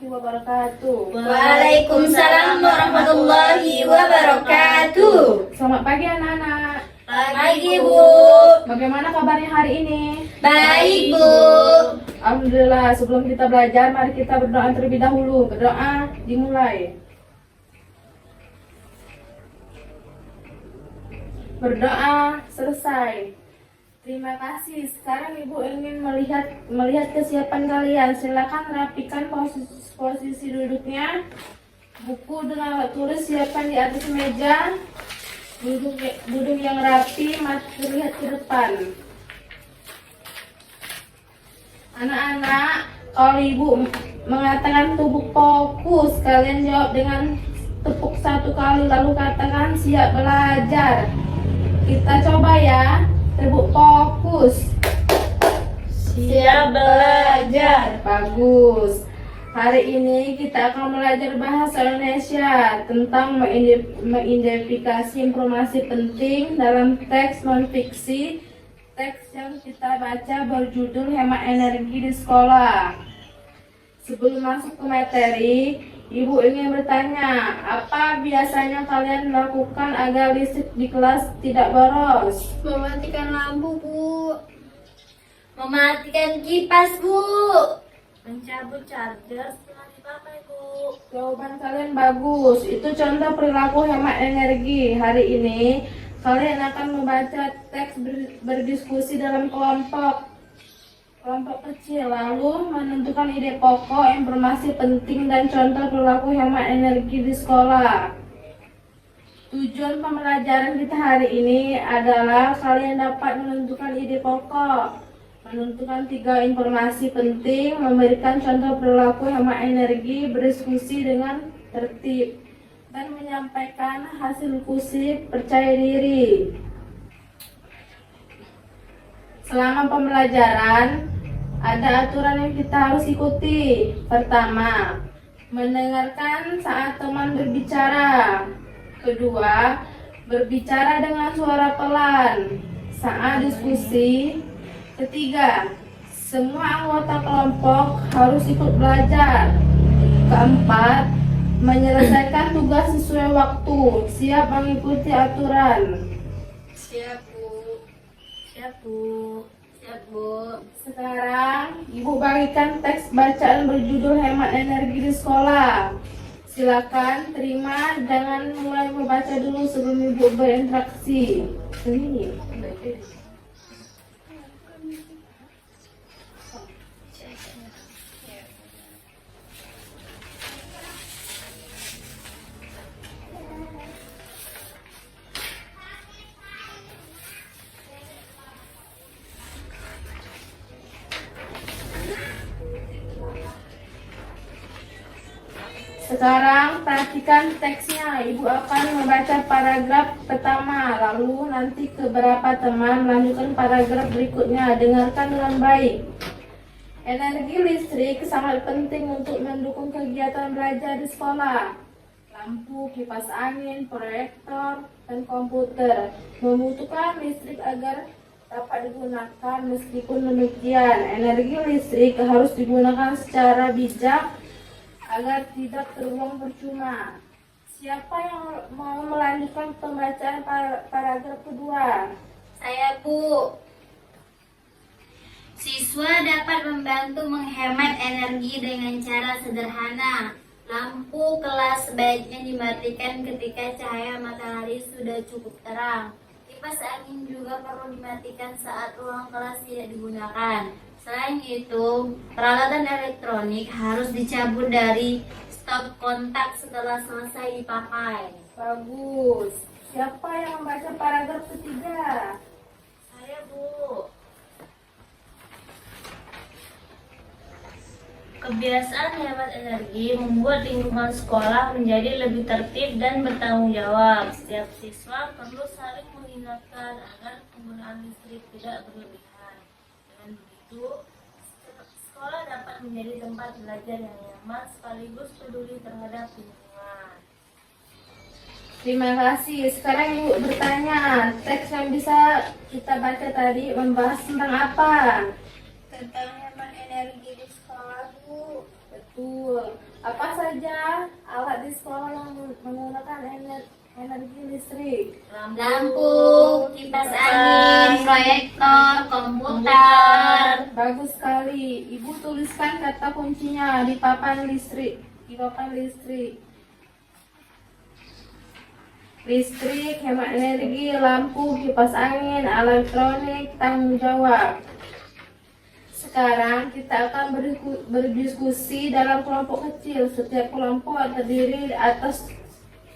warahmatullahi wabarakatuh. Waalaikumsalam warahmatullahi wabarakatuh. Selamat pagi anak-anak. Pagi, Bu. Bagaimana kabarnya hari ini? Baik, Bu. Alhamdulillah. Sebelum kita belajar, mari kita berdoa terlebih dahulu. Berdoa dimulai. Berdoa selesai. Terima kasih. Sekarang Ibu ingin melihat kesiapan kalian. Silakan rapikan posisi duduknya. Buku dengan alat tulis siapkan di atas meja. Duduk yang rapi, mata terlihat ke depan. Anak-anak, kalau Ibu mengatakan tubuh fokus, kalian jawab dengan tepuk satu kali lalu katakan siap belajar. Kita coba ya. Tepuk fokus. Siap belajar. Bagus. Hari ini kita akan belajar bahasa Indonesia tentang mengidentifikasi informasi penting dalam teks non-fiksi. Teks yang kita baca berjudul Hemat Energi di Sekolah. Sebelum masuk ke materi, Ibu ingin bertanya, apa biasanya kalian lakukan agar listrik di kelas tidak boros? Mematikan lampu, Bu. Mematikan kipas, Bu. Mencabut charger setelah dipakai, Bu. Jawaban kalian bagus. Itu contoh perilaku hemat energi. Hari ini kalian akan membaca teks berdiskusi dalam kelompok kecil, lalu menentukan ide pokok, informasi penting dan contoh perilaku hemat energi di sekolah. Tujuan pembelajaran kita hari ini adalah kalian dapat menentukan ide pokok, menentukan 3 informasi penting, memberikan contoh perilaku hemat energi, berdiskusi dengan tertib, dan menyampaikan hasil diskusi percaya diri. Selama pembelajaran, ada aturan yang kita harus ikuti. Pertama, mendengarkan saat teman berbicara. Kedua, berbicara dengan suara pelan saat diskusi. Ketiga, semua anggota kelompok harus ikut belajar. Keempat, menyelesaikan tugas sesuai waktu. Siap mengikuti aturan. Siap, Bu. Siap, Bu. Siap, Bu. Sekarang Ibu bagikan teks bacaan berjudul Hemat Energi di Sekolah. Silakan terima, jangan mulai membaca dulu sebelum Ibu berinteraksi. Ini. Sekarang perhatikan teksnya. Ibu akan membaca paragraf pertama, lalu nanti ke beberapa teman melanjutkan paragraf berikutnya. Dengarkan dengan baik. Energi listrik sangat penting untuk mendukung kegiatan belajar di sekolah. Lampu, kipas angin, proyektor, dan komputer membutuhkan listrik agar dapat digunakan. Meskipun demikian, energi listrik harus digunakan secara bijak agar tidak terbuang percuma. Siapa yang mau melanjutkan pembacaan paragraf kedua? Saya, Bu. Siswa dapat membantu menghemat energi dengan cara sederhana. Lampu kelas sebaiknya dimatikan ketika cahaya matahari sudah cukup terang. Kipas angin juga perlu dimatikan saat ruang kelas tidak digunakan. Selain itu, peralatan elektronik harus dicabut dari stop kontak setelah selesai dipakai. Bagus. Siapa yang membaca paragraf ketiga? Saya, Bu. Kebiasaan hemat energi membuat lingkungan sekolah menjadi lebih tertib dan bertanggung jawab. Setiap siswa perlu saling mengingatkan agar penggunaan listrik tidak berlebihan. Dengan begitu, sekolah dapat menjadi tempat belajar yang nyaman sekaligus peduli terhadap lingkungan. Terima kasih. Sekarang Ibu bertanya, teks yang bisa kita baca tadi membahas tentang apa? Tentang hemat energi di sekolah, Bu. Betul. Apa saja alat di sekolah yang menggunakan energi listrik? Lampu, kipas angin, proyektor, komputer. Bagus sekali. Ibu tuliskan kata kuncinya di papan listrik. Listrik, hemat energi, lampu, kipas angin, elektronik, tanggung jawab. Sekarang kita akan berdiskusi dalam kelompok kecil. Setiap kelompok terdiri atas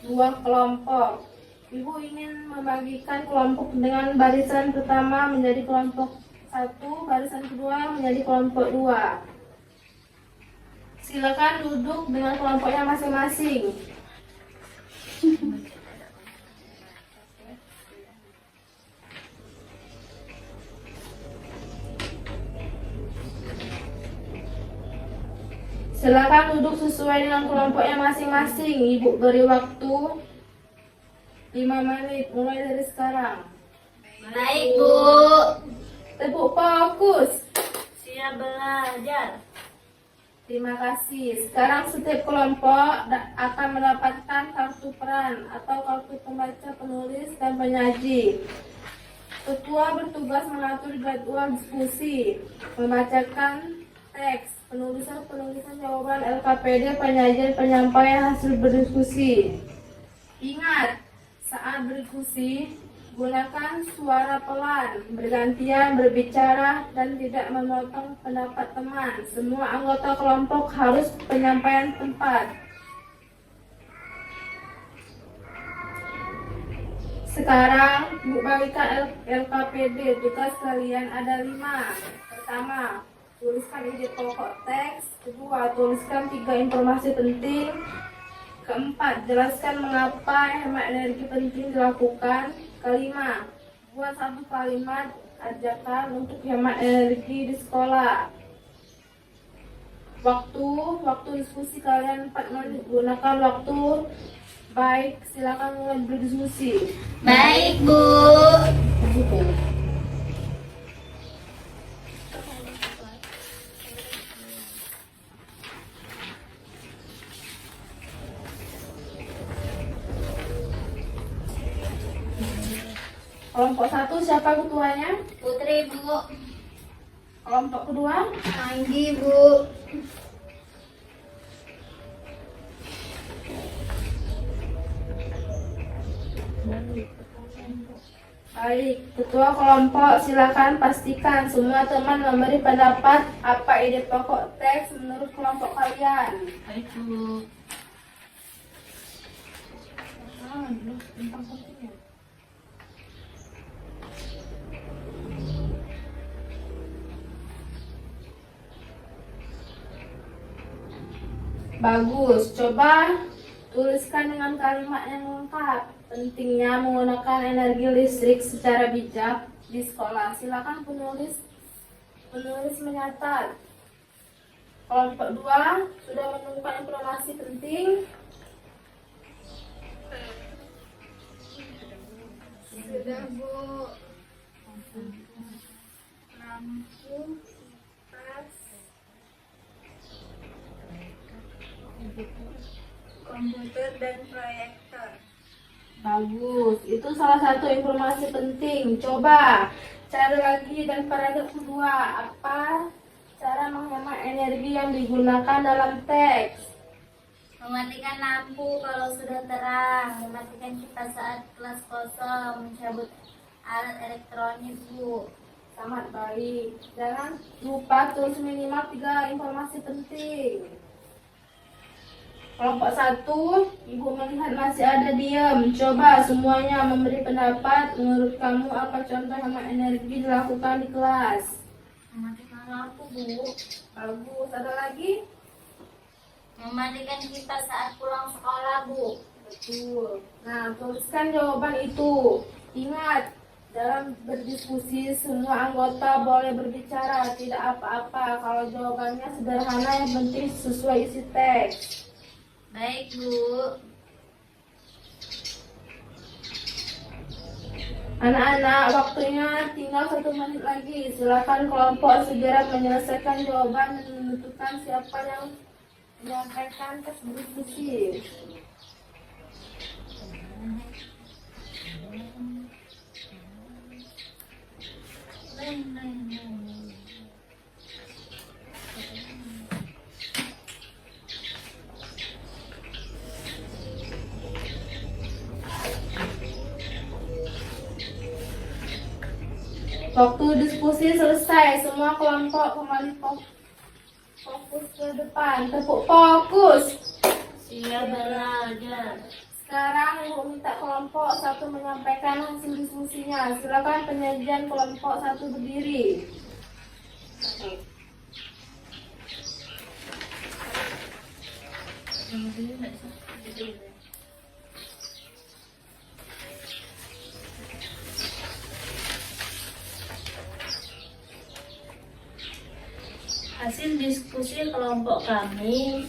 2 kelompok. Ibu ingin membagikan kelompok dengan barisan pertama menjadi kelompok 1, barisan kedua menjadi kelompok 2. Silakan duduk dengan kelompoknya masing-masing. Silakan duduk sesuai dengan kelompoknya masing-masing. Ibu beri waktu 5 menit mulai dari sekarang. Baik, Bu. Tepuk fokus. Siap belajar. Terima kasih. Sekarang setiap kelompok akan mendapatkan kartu peran atau kartu pembaca, penulis, dan penyaji. Ketua bertugas mengatur jadwal diskusi, membacakan teks, penulisan jawaban LKPD, penyajian penyampaian hasil berdiskusi. Ingat, saat berdiskusi gunakan suara pelan, bergantian berbicara dan tidak memotong pendapat teman. Semua anggota kelompok harus penyampaian tempat. Sekarang Bu bagikan LKPD. Tugas kalian ada 5. Pertama, tuliskan ide pokok teks. Kedua, tuliskan 3 informasi penting. Keempat, jelaskan mengapa hemat energi penting dilakukan. Kelima, buat 1 kalimat ajakan untuk hemat energi di sekolah. Waktu diskusi kalian 4 menit. Gunakan waktu. Baik, silakan mulai berdiskusi. Baik, Bu. Kelompok 1 siapa ketuanya? Putri, Bu. Kelompok kedua? Anggi, Bu. Baik, ketua kelompok silakan pastikan semua teman memberi pendapat apa ide pokok teks menurut kelompok kalian. Baik, Bu. Bagus, coba tuliskan dengan kalimat yang lengkap. Pentingnya menggunakan energi listrik secara bijak di sekolah. Silakan penulis menyatat. Kelompok 2 sudah menemukan informasi penting. Sudah, Bu. Lampu, kipas, komputer, dan proyektor. Bagus, itu salah satu informasi penting. Coba cari lagi dan paragraf kedua. Apa cara menghemat energi yang digunakan dalam teks? Mematikan lampu kalau sudah terang, mematikan kipas saat kelas kosong, mencabut alat elektronik, Bu. Sangat baik. Jangan lupa tulis minimal 3 informasi penting. Kelompok 1, Ibu melihat masih ada diam. Coba semuanya memberi pendapat. Menurut kamu apa contoh hemat energi dilakukan di kelas? Mematikan lampu, Bu. Bagus. Ada lagi? Mematikan kipas saat pulang sekolah, Bu. Betul. Nah, tuliskan jawaban itu. Ingat, dalam berdiskusi semua anggota boleh berbicara, tidak apa-apa. Kalau jawabannya sederhana, yang penting sesuai isi teks. Baik, Bu. Anak-anak, waktunya tinggal 1 menit lagi. Silakan kelompok segera menyelesaikan jawaban dan menentukan siapa yang menyampaikan teks berdiskusi. Waktu diskusi selesai, semua kelompok kembali fokus ke depan. Tepuk fokus. Siap belajar. Sekarang Ibu minta kelompok satu menyampaikan hasil diskusinya. Silakan penyajian kelompok satu berdiri. Hasil diskusi kelompok kami,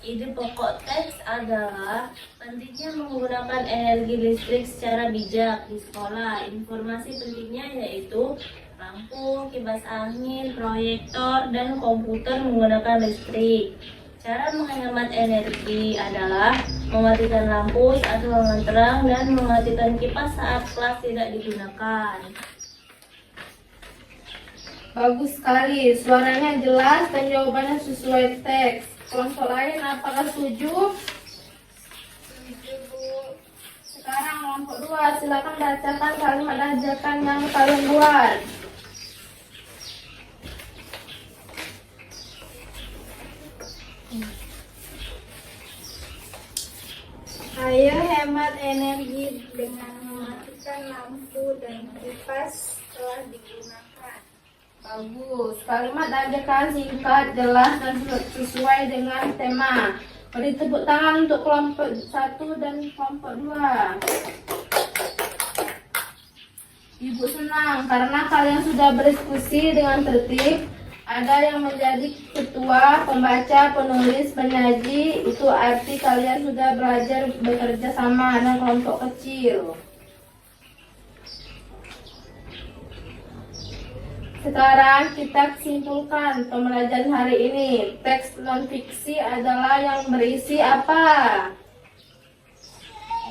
ide pokok teks adalah pentingnya menggunakan energi listrik secara bijak di sekolah. Informasi pentingnya yaitu lampu, kipas angin, proyektor, dan komputer menggunakan listrik. Cara menghemat energi adalah mematikan lampu saat ruangan terang dan mematikan kipas saat kelas tidak digunakan. Bagus sekali, suaranya jelas dan jawabannya sesuai teks. Kelompok lain apakah setuju? Setuju, Bu. Sekarang kelompok 2, silakan bacakan kalimat ajakan yang kalian buat. Ayo hemat energi dengan mematikan lampu dan kipas setelah digunakan. Bagus, kalimat ajakan singkat, jelas, dan sesuai dengan tema. Beri tepuk tangan untuk kelompok 1 dan kelompok 2. Ibu senang karena kalian sudah berdiskusi dengan tertib. Ada yang menjadi ketua, pembaca, penulis, penyaji. Itu arti kalian sudah belajar bekerja sama dengan kelompok kecil. Sekarang kita simpulkan pembelajaran hari ini. Teks non-fiksi adalah yang berisi apa?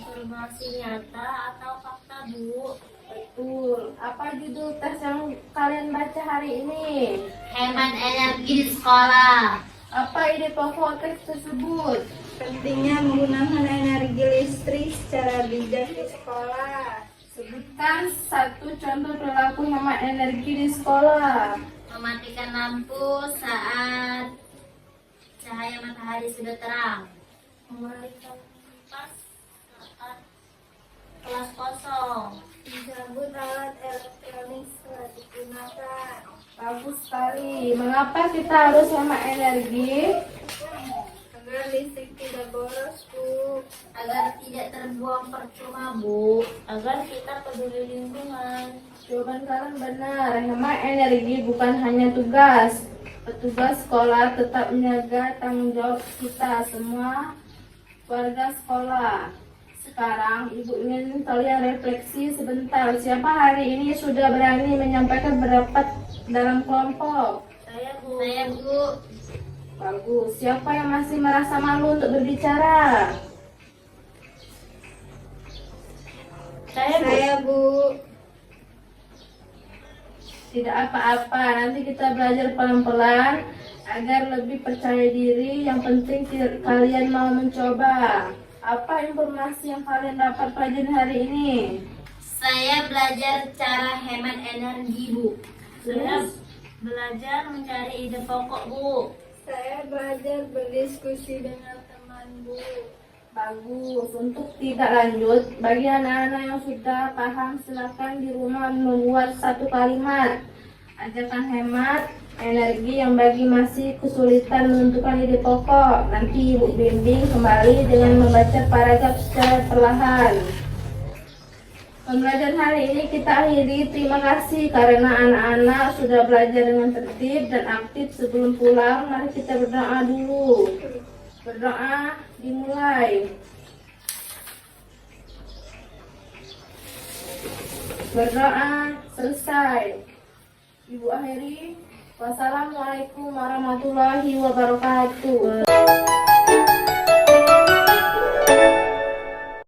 Informasi nyata atau fakta, Bu? Betul. Apa judul teks yang kalian baca hari ini? Hemat energi di sekolah. Apa ide pokok teks tersebut? Pentingnya menggunakan energi listrik secara bijak di sekolah. Sebutkan satu contoh perilaku hemat energi di sekolah. Mematikan lampu saat cahaya matahari sudah terang. Mematikan kipas saat kelas kosong. Mencabut alat elektronik setelah digunakan. Bagus sekali. Mengapa kita harus hemat energi? Agar listrik tidak boros, Bu. Agar tidak terbuang percuma, Bu. Agar kita peduli lingkungan. Jawaban kalian benar. Hemat energi bukan hanya tugas. Petugas sekolah tetap menjaga tanggung jawab kita semua warga sekolah. Sekarang Ibu ingin kalian refleksi sebentar. Siapa hari ini sudah berani menyampaikan pendapat dalam kelompok? Saya, Bu. Saya, Bu. Bagus. Siapa yang masih merasa malu untuk berbicara? Saya, Bu. Saya, Bu. Tidak apa-apa. Nanti kita belajar pelan-pelan agar lebih percaya diri. Yang penting kalian mau mencoba. Apa informasi yang kalian dapat pelajaran hari ini? Saya belajar cara hemat energi, Bu. Saya belajar mencari ide pokok, Bu. Saya belajar berdiskusi dengan teman, Bu. Bagus. Untuk tidak lanjut, bagi anak-anak yang sudah paham, silakan di rumah membuat satu kalimat ajakan hemat energi yang bagi masih kesulitan menentukan ide pokok. Nanti Ibu bimbing kembali dengan membaca paragraf secara perlahan. Pembelajaran hari ini kita akhiri. Terima kasih karena anak-anak sudah belajar dengan tertib dan aktif. Sebelum pulang, mari kita berdoa dulu. Berdoa dimulai. Berdoa selesai. Ibu akhiri. Wassalamualaikum warahmatullahi wabarakatuh.